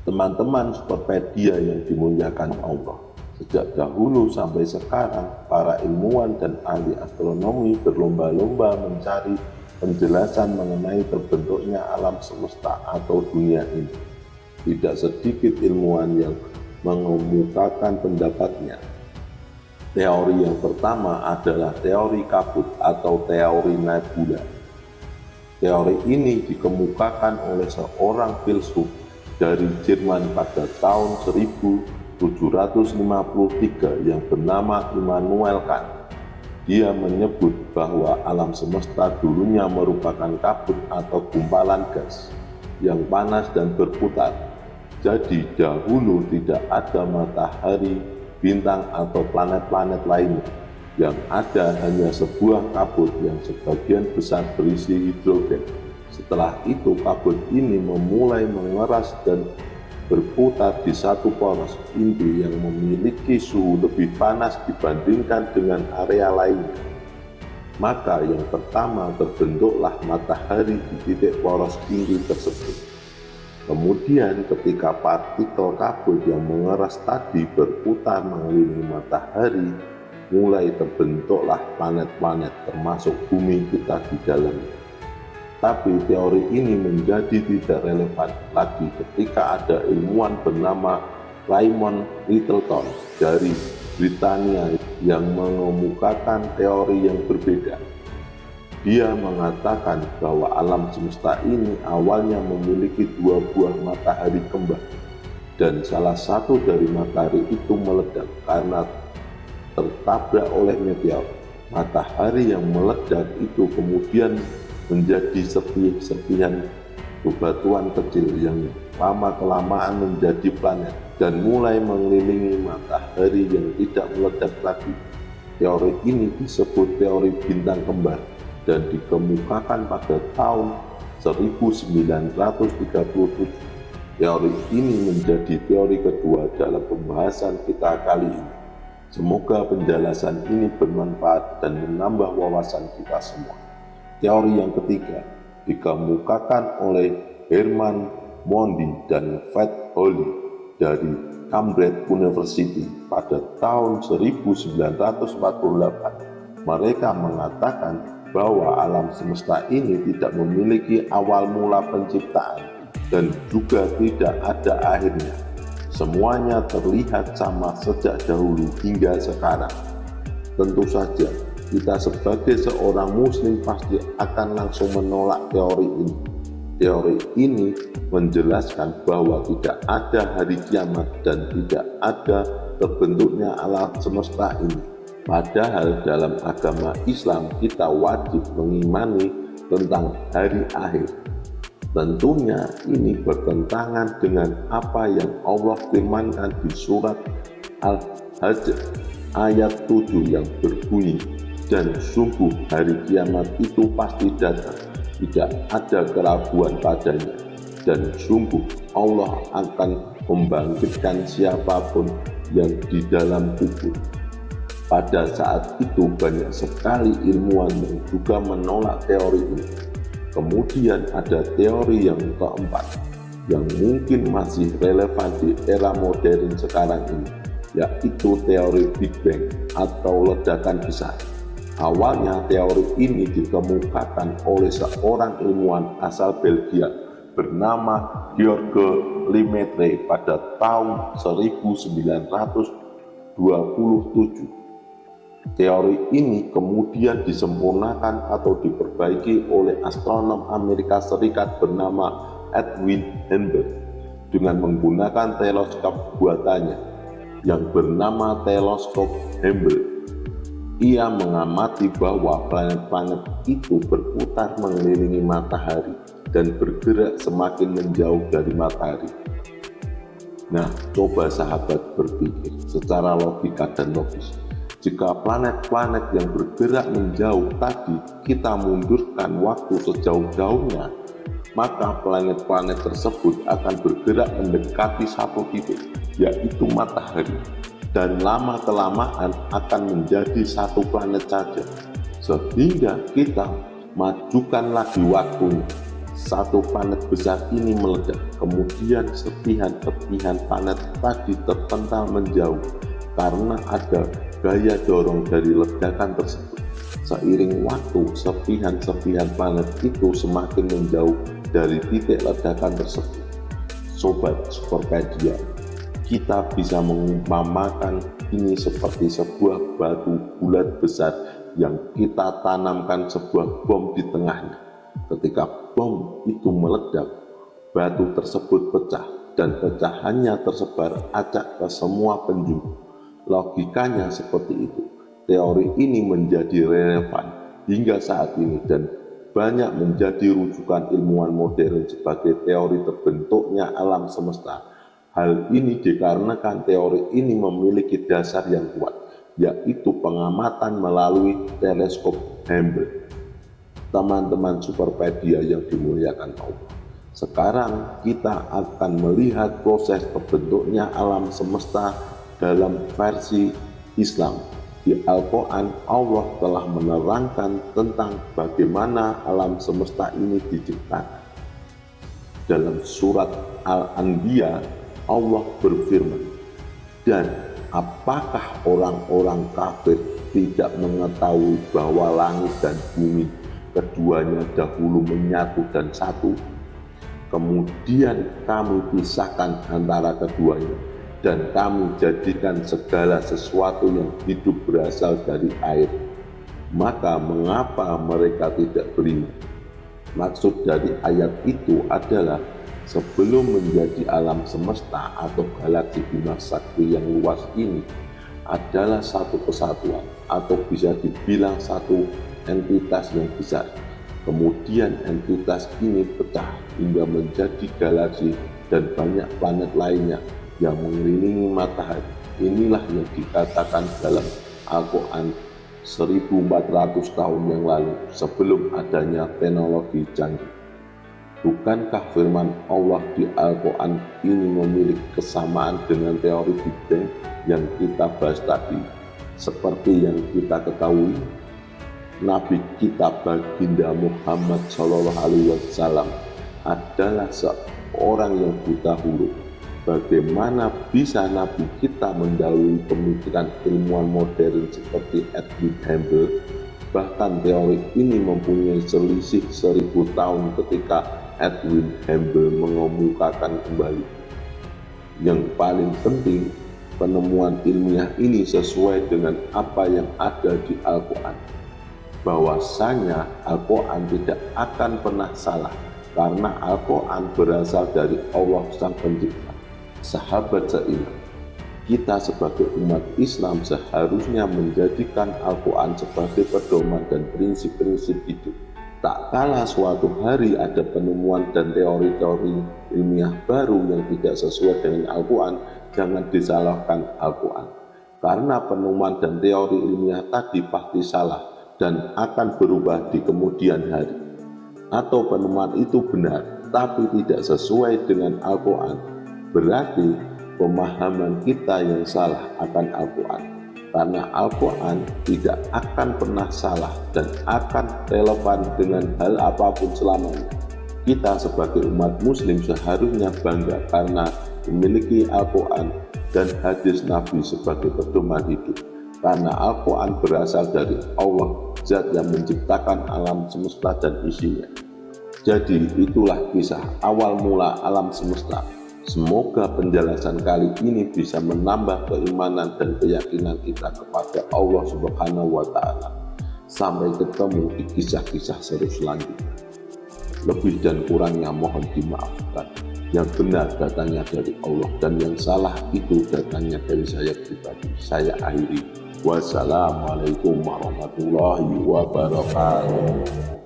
Teman-teman Superpedia yang dimuliakan Allah, sejak dahulu sampai sekarang, para ilmuwan dan ahli astronomi berlomba-lomba mencari penjelasan mengenai terbentuknya alam semesta atau dunia ini. Tidak sedikit ilmuwan yang mengemukakan pendapatnya. Teori yang pertama adalah teori kabut atau teori nebula. Teori ini dikemukakan oleh seorang filsuf dari Jerman pada tahun 1753 yang bernama Immanuel Kant. Dia menyebut bahwa alam semesta dulunya merupakan kabut atau gumpalan gas yang panas dan berputar. Jadi dahulu tidak ada matahari, bintang atau planet-planet lainnya. Yang ada hanya sebuah kabut yang sebagian besar berisi hidrogen. Setelah itu kabut ini memulai mengeras dan berputar di satu poros inti yang memiliki suhu lebih panas dibandingkan dengan area lainnya. Maka yang pertama terbentuklah matahari di titik poros inti tersebut. Kemudian ketika partikel kabut yang mengeras tadi berputar mengelilingi matahari, mulai terbentuklah planet-planet termasuk bumi kita di dalamnya. Tapi teori ini menjadi tidak relevan lagi ketika ada ilmuwan bernama Raymond Littleton dari Britania yang mengemukakan teori yang berbeda. Dia mengatakan bahwa alam semesta ini awalnya memiliki dua buah matahari kembar, dan salah satu dari matahari itu meledak karena tertabrak oleh meteor. Matahari yang meledak itu kemudian menjadi serpihan bebatuan kecil yang lama-kelamaan menjadi planet dan mulai mengelilingi matahari yang tidak meledak lagi. Teori ini disebut teori bintang kembar dan dikemukakan pada tahun 1937. Teori ini menjadi teori kedua dalam pembahasan kita kali ini. Semoga penjelasan ini bermanfaat dan menambah wawasan kita semua. Teori yang ketiga dikemukakan oleh Hermann Mondi dan Fred Hoyle dari Cambridge University pada tahun 1948. Mereka mengatakan bahwa alam semesta ini tidak memiliki awal mula penciptaan dan juga tidak ada akhirnya. Semuanya terlihat sama sejak dahulu hingga sekarang. Tentu saja kita sebagai seorang muslim pasti akan langsung menolak teori ini. Teori ini menjelaskan bahwa tidak ada hari kiamat dan tidak ada terbentuknya alam semesta ini. Padahal dalam agama Islam kita wajib mengimani tentang hari akhir. Tentunya ini bertentangan dengan apa yang Allah firmankan di surat Al-Hajj ayat 7 yang berbunyi, dan sungguh hari kiamat itu pasti datang, tidak ada keraguan padanya, dan sungguh Allah akan membangkitkan siapapun yang di dalam kubur. Pada saat itu banyak sekali ilmuwan yang juga menolak teori ini. Kemudian ada teori yang keempat yang mungkin masih relevan di era modern sekarang ini, yaitu teori Big Bang atau ledakan besar. Awalnya teori ini dikemukakan oleh seorang ilmuwan asal Belgia bernama George Lemaitre pada tahun 1927. Teori ini kemudian disempurnakan atau diperbaiki oleh astronom Amerika Serikat bernama Edwin Hubble dengan menggunakan teleskop buatannya yang bernama teleskop Hubble. Ia mengamati bahwa planet-planet itu berputar mengelilingi matahari dan bergerak semakin menjauh dari matahari. Nah, coba sahabat berpikir secara logika dan logis. Jika planet-planet yang bergerak menjauh tadi kita mundurkan waktu sejauh-jauhnya, maka planet-planet tersebut akan bergerak mendekati satu titik, yaitu matahari, dan lama-kelamaan akan menjadi satu planet saja, sehingga kita majukan lagi waktunya satu planet besar ini meledak. Kemudian serpihan-serpihan planet tadi terpental menjauh karena ada gaya dorong dari ledakan tersebut. Seiring waktu, serpihan-serpihan planet itu semakin menjauh dari titik ledakan tersebut. Sobat Superpedia, kita bisa mengumpamakan ini seperti sebuah batu bulat besar yang kita tanamkan sebuah bom di tengahnya. Ketika bom itu meledak, batu tersebut pecah dan pecahannya tersebar acak ke semua penjuru. Logikanya seperti itu. Teori ini menjadi relevan hingga saat ini dan banyak menjadi rujukan ilmuwan modern sebagai teori terbentuknya alam semesta. Hal ini dikarenakan teori ini memiliki dasar yang kuat, yaitu pengamatan melalui teleskop Hubble. Teman-teman Superpedia yang dimuliakan Allah, sekarang kita akan melihat proses terbentuknya alam semesta dalam versi Islam. Di Al-Quran, Allah telah menerangkan tentang bagaimana alam semesta ini diciptakan. Dalam surat Al-Anbiya, Allah berfirman, "Dan apakah orang-orang kafir tidak mengetahui bahwa langit dan bumi keduanya dahulu menyatu dan satu? Kemudian kami pisahkan antara keduanya, dan kami jadikan segala sesuatu yang hidup berasal dari air. Maka mengapa mereka tidak beriman?" Maksud dari ayat itu adalah sebelum menjadi alam semesta atau galaksi Bima Sakti yang luas ini adalah satu kesatuan atau bisa dibilang satu entitas yang besar. Kemudian entitas ini pecah hingga menjadi galaksi dan banyak planet lainnya yang mengelilingi matahari. Inilah yang dikatakan dalam Al-Quran 1400 tahun yang lalu sebelum adanya teknologi canggih. Bukankah firman Allah di Al-Quran ini memiliki kesamaan dengan teori Big Bang yang kita bahas tadi? Seperti yang kita ketahui, Nabi kita Baginda Muhammad SAW adalah seorang yang buta huruf. Bagaimana bisa Nabi kita mendahului pemikiran ilmuwan modern seperti Edwin Hubble? Bahkan teori ini mempunyai selisih 1000 tahun ketika Edwin Hubble mengemukakan kembali. Yang paling penting, penemuan ilmiah ini sesuai dengan apa yang ada di Al-Quran. Bahwasanya Al-Quran tidak akan pernah salah karena Al-Quran berasal dari Allah Sang Pencipta. Sahabat seiman, kita sebagai umat Islam seharusnya menjadikan Al-Quran sebagai pedoman dan prinsip-prinsip hidup. Tak kala suatu hari ada penemuan dan teori-teori ilmiah baru yang tidak sesuai dengan Al-Quran, jangan disalahkan Al-Quran. Karena penemuan dan teori ilmiah tadi pasti salah dan akan berubah di kemudian hari. Atau penemuan itu benar, tapi tidak sesuai dengan Al-Quran. Berarti pemahaman kita yang salah akan Al-Quran. Karena Al-Quran tidak akan pernah salah dan akan relevan dengan hal apapun selamanya. Kita sebagai umat muslim seharusnya bangga karena memiliki Al-Quran dan hadis Nabi sebagai pedoman hidup. Karena Al-Quran berasal dari Allah, zat yang menciptakan alam semesta dan isinya. Jadi itulah kisah awal mula alam semesta. Semoga penjelasan kali ini bisa menambah keimanan dan keyakinan kita kepada Allah Subhanahu wa Ta'ala. Sampai ketemu di kisah-kisah seru selanjutnya. Lebih dan kurangnya mohon dimaafkan. Yang benar datangnya dari Allah dan yang salah itu datangnya dari saya pribadi. Saya akhiri. Wassalamualaikum warahmatullahi wabarakatuh.